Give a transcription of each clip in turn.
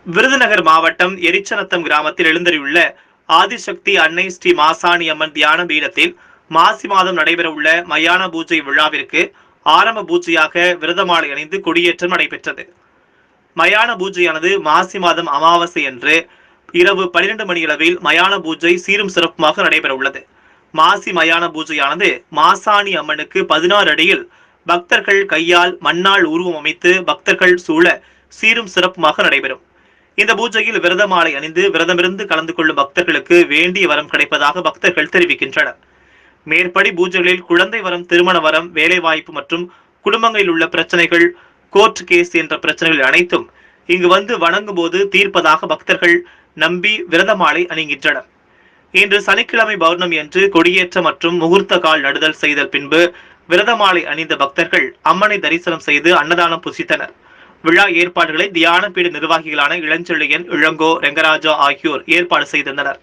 விருதுநகர் மாவட்டம் எரிச்சநத்தம் கிராமத்தில் எழுந்தருளியுள்ள ஆதிசக்தி அன்னை ஸ்ரீ மாசாணி அம்மன் தியான பீடத்தில் மாசி மாதம் நடைபெறவுள்ள மயான பூஜை விழாவிற்கு ஆரம்ப பூஜையாக விரதமாலை அணிந்து கொடியேற்றம் நடைபெற்றது. மயான பூஜையானது மாசி மாதம் அமாவாசை அன்று இரவு 12 மணியளவில் மயான பூஜை சீரும் சிறப்புமாக நடைபெறவுள்ளது. மாசி மயான பூஜையானது மாசாணி அம்மனுக்கு 16 அடியில் பக்தர்கள் கையால் மண்ணால் உருவம் அமைத்து பக்தர்கள் சூழ சீரும் சிறப்புமாக நடைபெறும். இந்த பூஜையில் விரத மாலை அணிந்து விரதமிருந்து கலந்து கொள்ளும் பக்தர்களுக்கு வேண்டிய வரம் கிடைப்பதாக பக்தர்கள் தெரிவிக்கின்றனர். மேற்படி பூஜைகளில் குழந்தை வரம், திருமண வரம், வேலைவாய்ப்பு மற்றும் குடும்பங்களில் உள்ள பிரச்சனைகள், கோர்ட் கேஸ் என்ற பிரச்சனைகள் அனைத்தும் இங்கு வந்து வணங்கும் போது தீர்ப்பதாக பக்தர்கள் நம்பி விரத மாலை அணிகின்றனர். இன்று சனிக்கிழமை பௌர்ணமி அன்று கொடியேற்ற மற்றும் முகூர்த்த கால் நடுதல் செய்தல் பின்பு விரத மாலை அணிந்த பக்தர்கள் அம்மனை தரிசனம் செய்து அன்னதானம் புசித்தனர். விழா ஏற்பாடுகளை தியான பீட நிர்வாகிகளான இளஞ்செழியன், இளங்கோ, ரெங்கராஜா ஆகியோர் ஏற்பாடு செய்திருந்தனர்.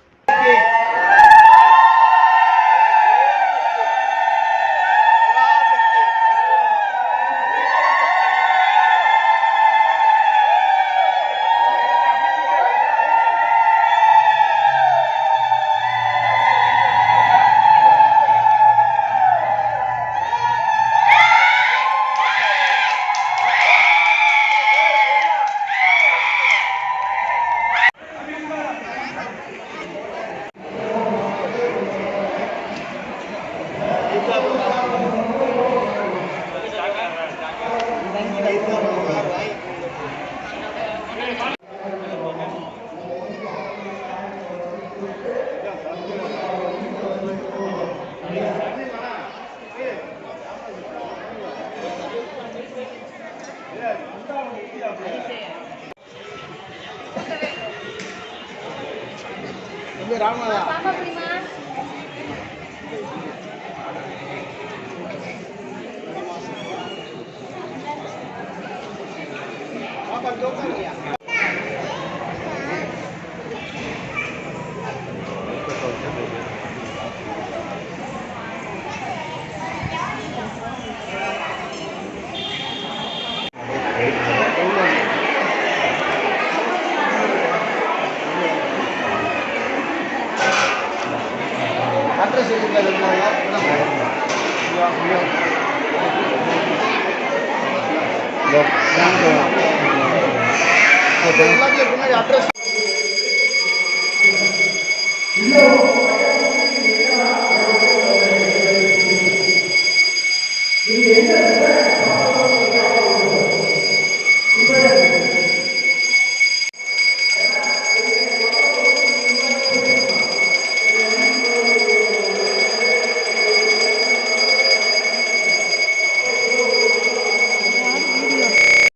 address